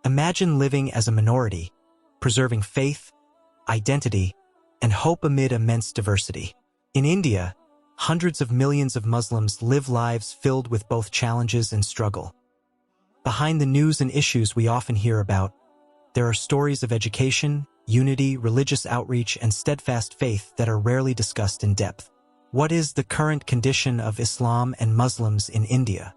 Imagine living as a minority, preserving faith, identity, and hope amid immense diversity. In India, hundreds of millions of Muslims live lives filled with both challenges and struggle. Behind the news and issues we often hear about, there are stories of education, unity, religious outreach, and steadfast faith that are rarely discussed in depth. What is the current condition of Islam and Muslims in India?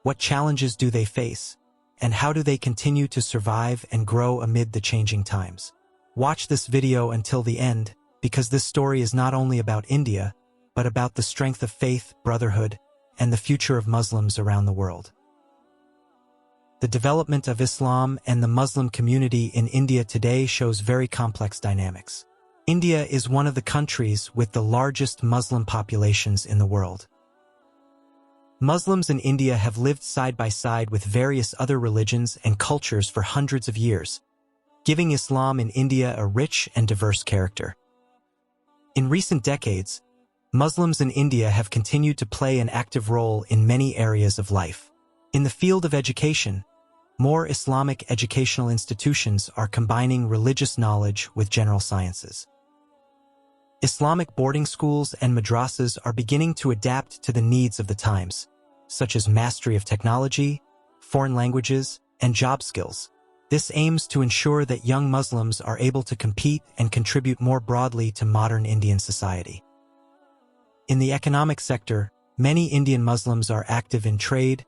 What challenges do they face, and how do they continue to survive and grow amid the changing times? Watch this video until the end, because this story is not only about India, but about the strength of faith, brotherhood, and the future of Muslims around the world. The development of Islam and the Muslim community in India today shows very complex dynamics. India is one of the countries with the largest Muslim populations in the world. Muslims in India have lived side by side with various other religions and cultures for hundreds of years, giving Islam in India a rich and diverse character. In recent decades, Muslims in India have continued to play an active role in many areas of life. In the field of education, more Islamic educational institutions are combining religious knowledge with general sciences. Islamic boarding schools and madrasas are beginning to adapt to the needs of the times, such as mastery of technology, foreign languages, and job skills. This aims to ensure that young Muslims are able to compete and contribute more broadly to modern Indian society. In the economic sector, many Indian Muslims are active in trade,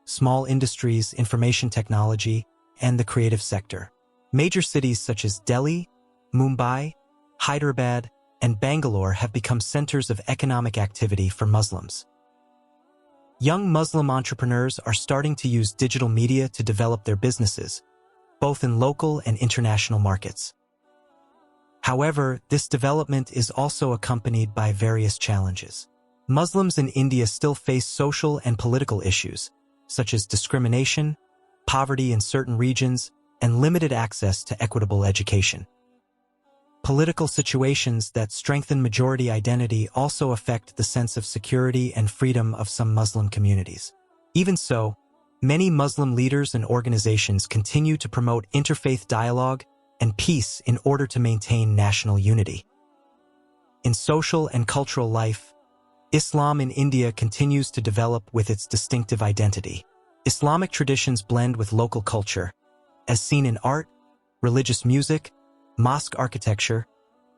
small industries, information technology, and the creative sector. Major cities such as Delhi, Mumbai, Hyderabad, and Bangalore have become centers of economic activity for Muslims. Young Muslim entrepreneurs are starting to use digital media to develop their businesses, both in local and international markets. However, this development is also accompanied by various challenges. Muslims in India still face social and political issues, such as discrimination, poverty in certain regions, and limited access to equitable education. Political situations that strengthen majority identity also affect the sense of security and freedom of some Muslim communities. Even so, many Muslim leaders and organizations continue to promote interfaith dialogue and peace in order to maintain national unity. In social and cultural life, Islam in India continues to develop with its distinctive identity. Islamic traditions blend with local culture, as seen in art, religious music, mosque architecture,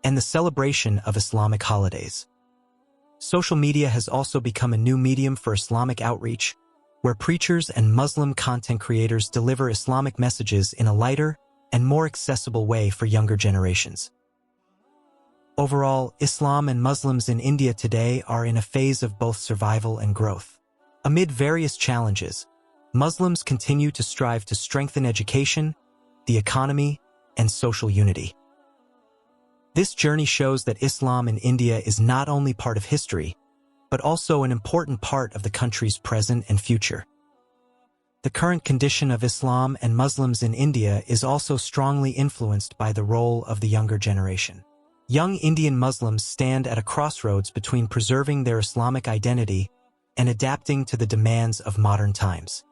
and the celebration of Islamic holidays. Social media has also become a new medium for Islamic outreach, where preachers and Muslim content creators deliver Islamic messages in a lighter and more accessible way for younger generations. Overall, Islam and Muslims in India today are in a phase of both survival and growth. Amid various challenges, Muslims continue to strive to strengthen education, the economy, and social unity. This journey shows that Islam in India is not only part of history, but also an important part of the country's present and future. The current condition of Islam and Muslims in India is also strongly influenced by the role of the younger generation. Young Indian Muslims stand at a crossroads between preserving their Islamic identity and adapting to the demands of modern times.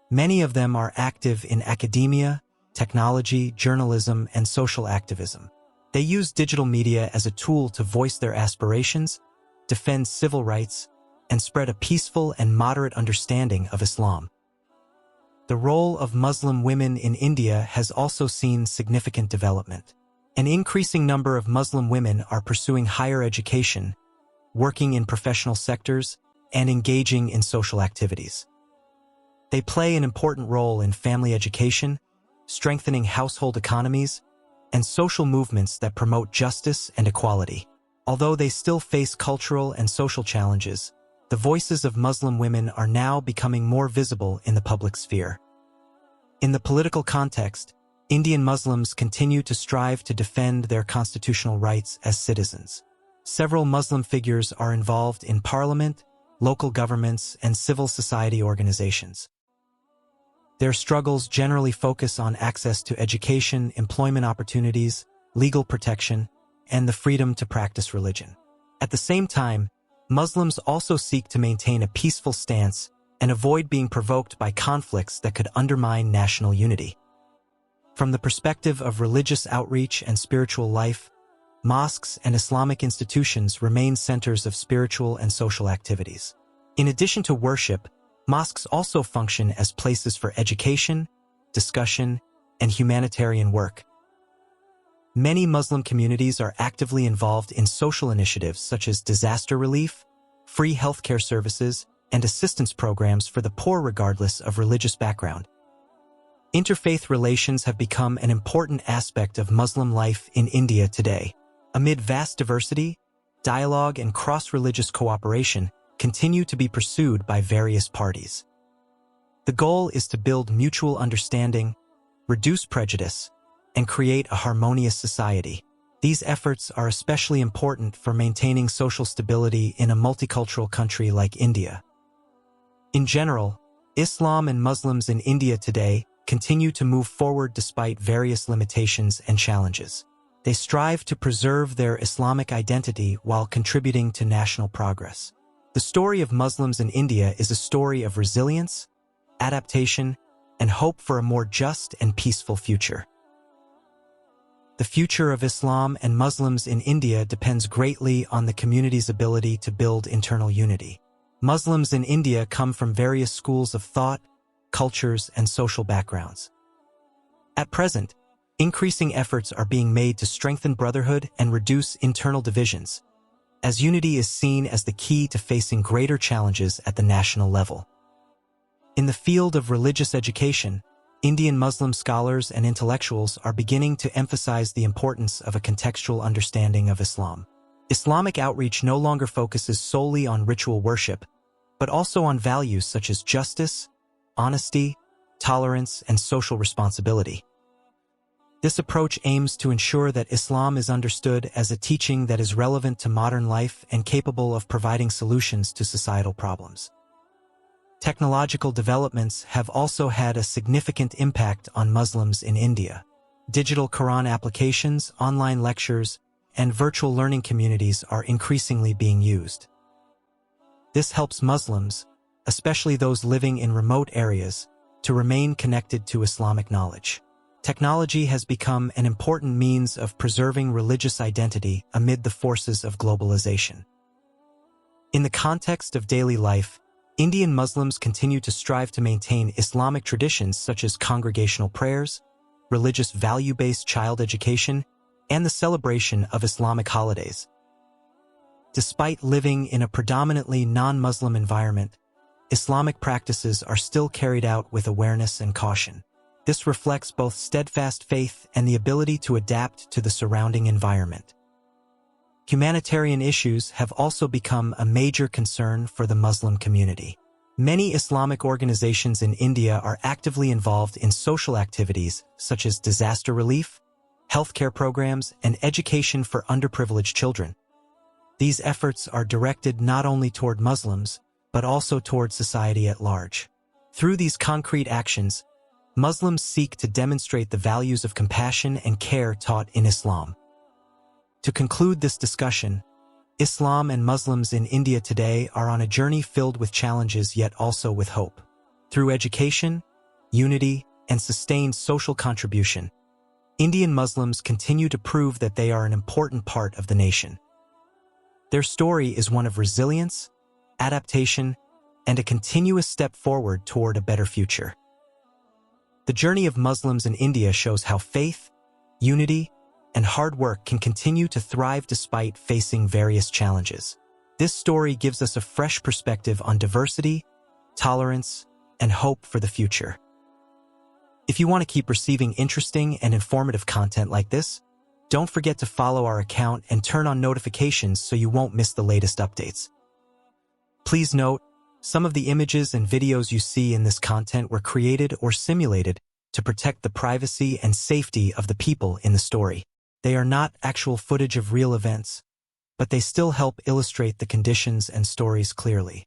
Many of them are active in academia, technology, journalism, and social activism. They use digital media as a tool to voice their aspirations, defend civil rights, and spread a peaceful and moderate understanding of Islam. The role of Muslim women in India has also seen significant development. An increasing number of Muslim women are pursuing higher education, working in professional sectors, and engaging in social activities. They play an important role in family education, strengthening household economies, and social movements that promote justice and equality. Although they still face cultural and social challenges, the voices of Muslim women are now becoming more visible in the public sphere. In the political context, Indian Muslims continue to strive to defend their constitutional rights as citizens. Several Muslim figures are involved in parliament, local governments, and civil society organizations. Their struggles generally focus on access to education, employment opportunities, legal protection, and the freedom to practice religion. At the same time, Muslims also seek to maintain a peaceful stance and avoid being provoked by conflicts that could undermine national unity. From the perspective of religious outreach and spiritual life, mosques and Islamic institutions remain centers of spiritual and social activities. In addition to worship, mosques also function as places for education, discussion, and humanitarian work. Many Muslim communities are actively involved in social initiatives such as disaster relief, free healthcare services, and assistance programs for the poor regardless of religious background. Interfaith relations have become an important aspect of Muslim life in India today. Amid vast diversity, dialogue and cross-religious cooperation continue to be pursued by various parties. The goal is to build mutual understanding, reduce prejudice, and create a harmonious society. These efforts are especially important for maintaining social stability in a multicultural country like India. In general, Islam and Muslims in India today continue to move forward despite various limitations and challenges. They strive to preserve their Islamic identity while contributing to national progress. The story of Muslims in India is a story of resilience, adaptation, and hope for a more just and peaceful future. The future of Islam and Muslims in India depends greatly on the community's ability to build internal unity. Muslims in India come from various schools of thought, cultures, and social backgrounds. At present, increasing efforts are being made to strengthen brotherhood and reduce internal divisions, as unity is seen as the key to facing greater challenges at the national level. In the field of religious education, Indian Muslim scholars and intellectuals are beginning to emphasize the importance of a contextual understanding of Islam. Islamic outreach no longer focuses solely on ritual worship, but also on values such as justice, honesty, tolerance, and social responsibility. This approach aims to ensure that Islam is understood as a teaching that is relevant to modern life and capable of providing solutions to societal problems. Technological developments have also had a significant impact on Muslims in India. Digital Quran applications, online lectures, and virtual learning communities are increasingly being used. This helps Muslims, especially those living in remote areas, to remain connected to Islamic knowledge. Technology has become an important means of preserving religious identity amid the forces of globalization. In the context of daily life, Indian Muslims continue to strive to maintain Islamic traditions such as congregational prayers, religious value-based child education, and the celebration of Islamic holidays. Despite living in a predominantly non-Muslim environment, Islamic practices are still carried out with awareness and caution. This reflects both steadfast faith and the ability to adapt to the surrounding environment. Humanitarian issues have also become a major concern for the Muslim community. Many Islamic organizations in India are actively involved in social activities such as disaster relief, healthcare programs, and education for underprivileged children. These efforts are directed not only toward Muslims, but also toward society at large. Through these concrete actions, Muslims seek to demonstrate the values of compassion and care taught in Islam. To conclude this discussion, Islam and Muslims in India today are on a journey filled with challenges yet also with hope. Through education, unity, and sustained social contribution, Indian Muslims continue to prove that they are an important part of the nation. Their story is one of resilience, adaptation, and a continuous step forward toward a better future. The journey of Muslims in India shows how faith, unity, and hard work can continue to thrive despite facing various challenges. This story gives us a fresh perspective on diversity, tolerance, and hope for the future. If you want to keep receiving interesting and informative content like this, don't forget to follow our account and turn on notifications so you won't miss the latest updates. Please note, some of the images and videos you see in this content were created or simulated to protect the privacy and safety of the people in the story. They are not actual footage of real events, but they still help illustrate the conditions and stories clearly.